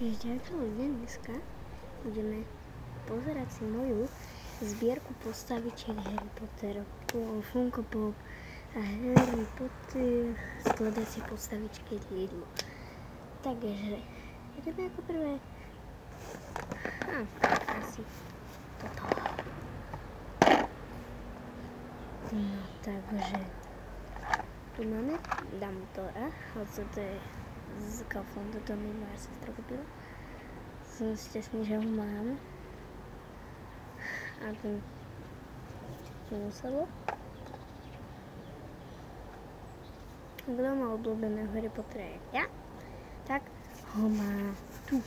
Ďakujem ľudia, dneska budeme pozerať si moju zbierku postavičiek Harry Potter, Funko Pop a Harry Potter skladacie postavičky Lidlu. Takže ideme ako prvé. Asi toto. No, takže tu máme Dumbledora, hoci to je z Kauflandu, to mi moja sestra kúpila. Som šťastný, že ho mám. A ten muselo. Kto má obľúbeného Harry Pottera jak ja, tak ho má tu.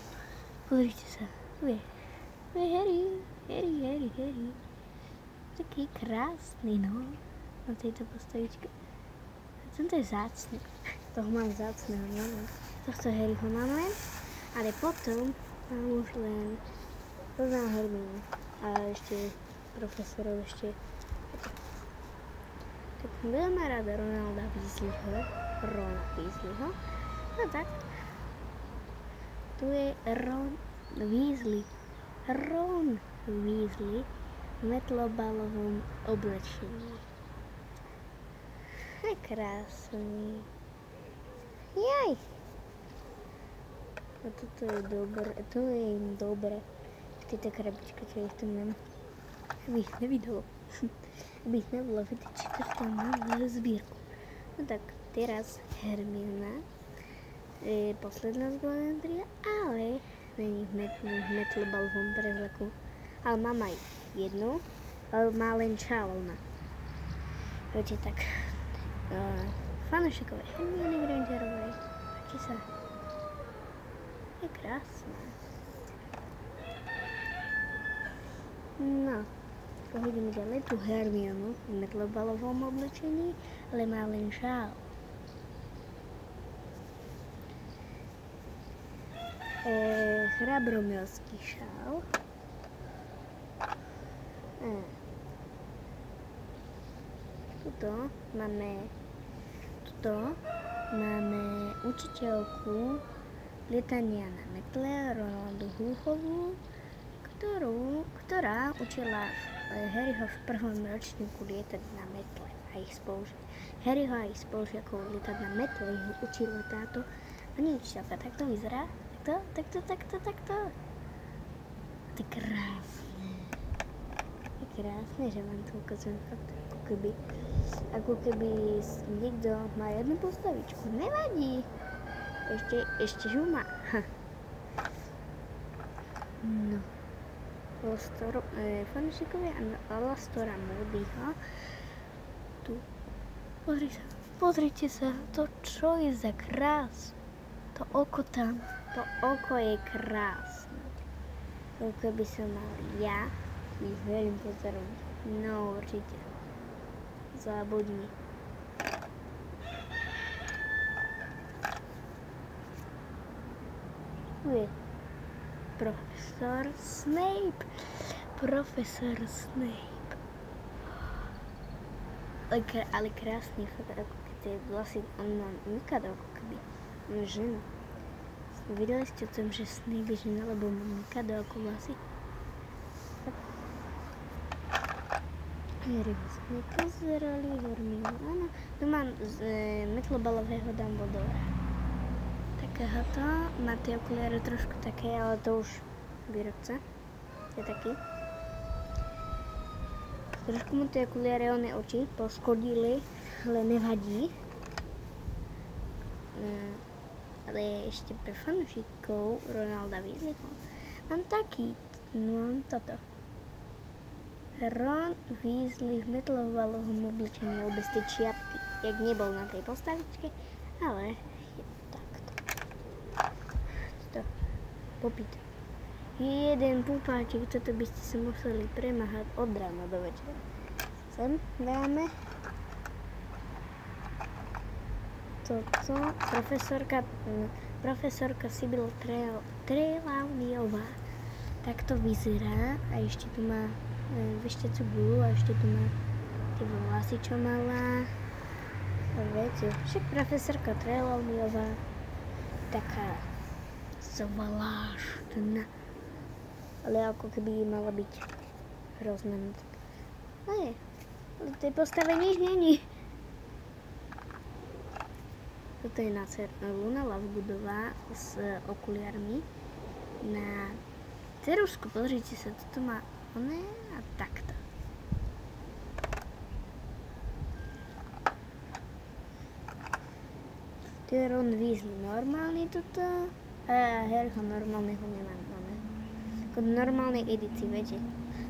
Pozrite sa, tu je Harry. Taký krásny, no, na tejto postavičke. A tento je vzácny. Toho mám vzácneho, no. Tohto Harryho mám len, ale potom mám už len Rona Hermionu a ešte profesorov ešte. Tak veľmi rada Ronalda Weasleyho. No tak, tu je Ron Weasley v metlobalovom oblečení. Je krásny. Jaj! A toto je dobré, to je im dobré. Tieto krabičky, čo ich tu mám. Aby ich nevidelo. Aby ich nebolo vidieť, či to tam mám zbierku. No tak, teraz Hermiona. Posledná z Galadria, ale není v metlobalovom prezleku. Ale mám aj jednu, ale má len čálna. Viete, tak fanúšikové Hermiony Grangerovej. Páči sa. Je krásna. No, pohodíme ďalej tú Hermionu v metlobalovom oblečení, ale má len šál. Hrabromelský šál. Tuto máme učiteľku lietania na metle Ronaldu Húchovú, ktorá učila Harryho v prvom ročníku lietať na metle a ich Harryho a ich spolužiakov lietať na metle ich učila táto pani učiteľka. Tak to vyzerá. Takto. To je krásne. Je krásne, že vám to ukazujem fakt ako keby niekto má jednu postavičku. Nevadí. Ešte ju má. No. Fanúšikovia Alastora Moodyho. Tu. Pozrite sa. To čo je za krás. To oko tam. To oko je krásne. To keby som mal ja ich veľmi pozorom. No určite. Zabudni. Tu je Profesor Snape. Ale krásny, ako keď tie vlasy, on má Mikado, ako keby žena. Videli ste o tom, že Snape je žena, lebo má Mikado ako vlasy? Harry sme pozerali, Hermionu, áno. Tu mám z metlobalového Dumbledora. Takéhoto, má tie okuliare trošku také, ale to už výrobca je taký. Trošku mu tie okuliare, oné oči poškodili, ale nevadí. Ale ešte pre fanúšikov Ronalda Weasleyho mám taký, no toto. Ron Weasley v metlobalovom oblečení bez tej čiapky, jak nebol na tej postavičke, ale je takto. To, popít. Jeden pupáčik, toto by ste sa museli premáhať od rána do večera. Sem dáme toto, profesorka Sybil Trelawneyová. Tak to vyzerá a ešte tu má vyšťaciu gulu a ešte tu má tie vlasy, čo mala. Viete, však profesorka Trelawneyová taká zvláštna. Ale ako keby mala byť hrozná. No je. Ale v tej postave nič není. Toto je Luna Lovegoodová s okuliarmi na ceruzku. Pozrite sa, toto má oné a takto. To je Ron Weasley normálny toto a Harryho normálneho nemám. Ako v normálnej edícii, viete.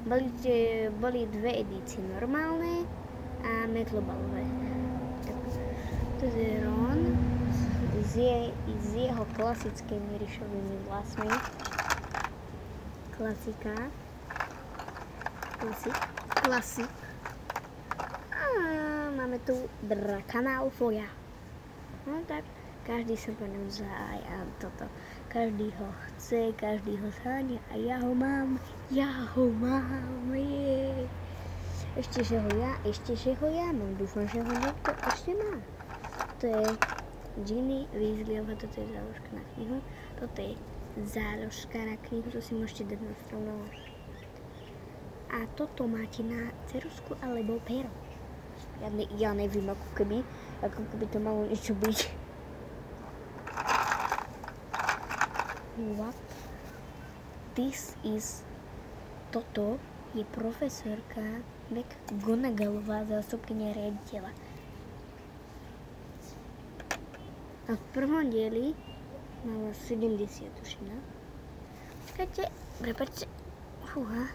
Boli dve edície normálne a Metlobalové. To je Ron s jeho klasickými ryšovými vlasmi. Klasik. A máme tu Draka Malfoya. No tak, každý sa po ňom zája toto. Každý ho chce, každý ho sáňa a ja ho mám, je. Ešte, že ho ja mám, dúfam, že ho niekto ešte má. To je Ginny Weasleyová, toto je záložka na knihu, toto je záložka na knihu, to si môžete dať na stranu. A toto máte na ceruzku alebo pero. Ja neviem, ako keby to malo niečo byť. What? Toto je profesorka McGonagallová, zástupkyňa riaditeľa. A v prvom dieli mala 70, tuším, no? Prepáčte. Fúha.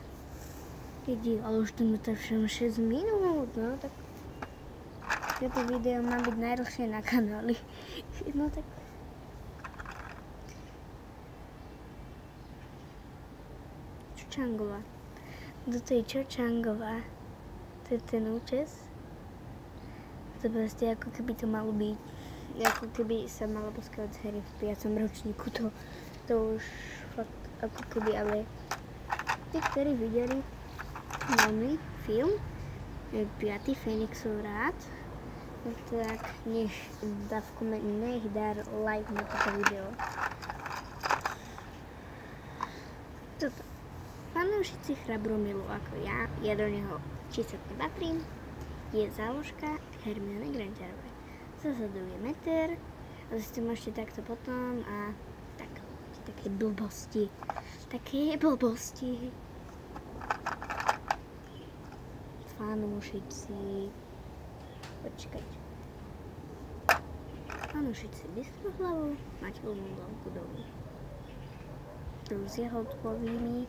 Ale už tu natáčam 6 minút, no tak toto video má byť najdlhšie na kanáli. No tak. Cho Chang-ová. Toto je Cho Chang-ová. To je ten účes. To proste ako keby to malo byť. Ako keby sa mala poskávať z Harry v 5. ročníku. To už fakt ako keby, ale tí, ktorí videli nový film 5. Fénixov rád, tak nech dá like na toto video. Toto. Fanúšici Chrabromilu ako ja do neho číslo patrím, je záložka Hermione Grangerovej. Zasleduje meter, a si môžete takto potom a tak, také blbosti. Fanúšici, počkajte. Fanúšici Bystrohlavu, máte Lunu Lovegoodovú. Tu s jeho tkovými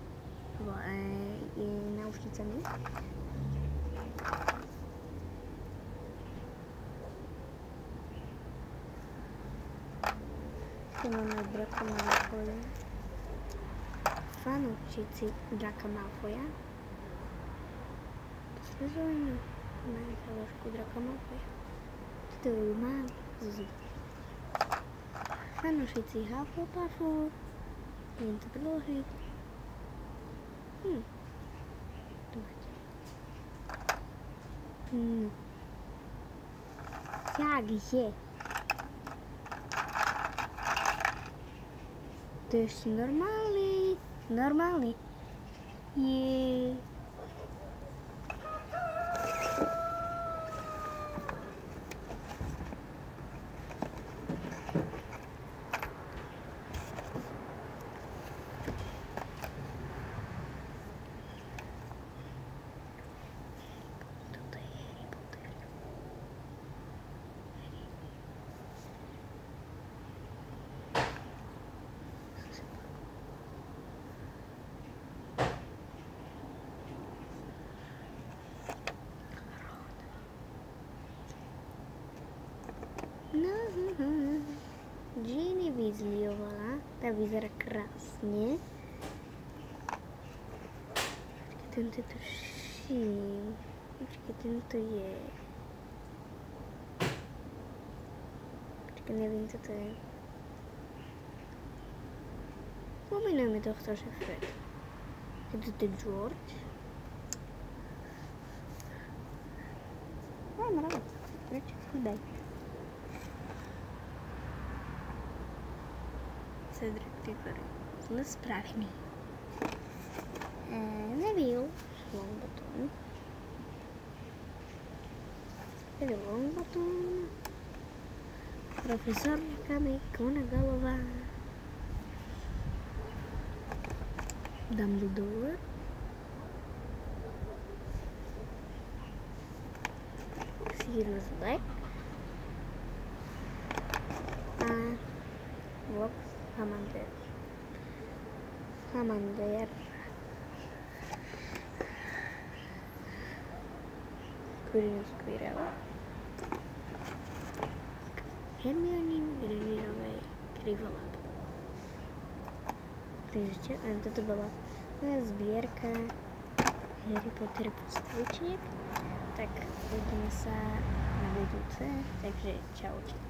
náušnicami. Tu máme Draka Malfoya. Fanúšici Draka Malfoya. Sezónu máme záložku Draka Malfoya, ktorú mám z fanúšici Hufflepuffu. Idem to predložiť. Tu máte. Takže. To je ešte normálny. Je. Ginny Weasleyová, tá vyzerá krásne. Tento je tuším. Počkej, tento je. Počkej, neviem, co to je. Pomenujeme tohto, že Fred. Toto je George. Mravec. Prečo? Daj. Cedric, ty ktorý zle spravený. Neville Longbottom. Neville Longbottom. Profesorka McGonagallová. Dumbledore. Sirius Black. A Vox Hamander. Quirrell. Hermione Granger Krivolab. Takže toto bola moja zbierka Harry Potter postavičiek. Tak uvidíme sa na budúce, takže čaute.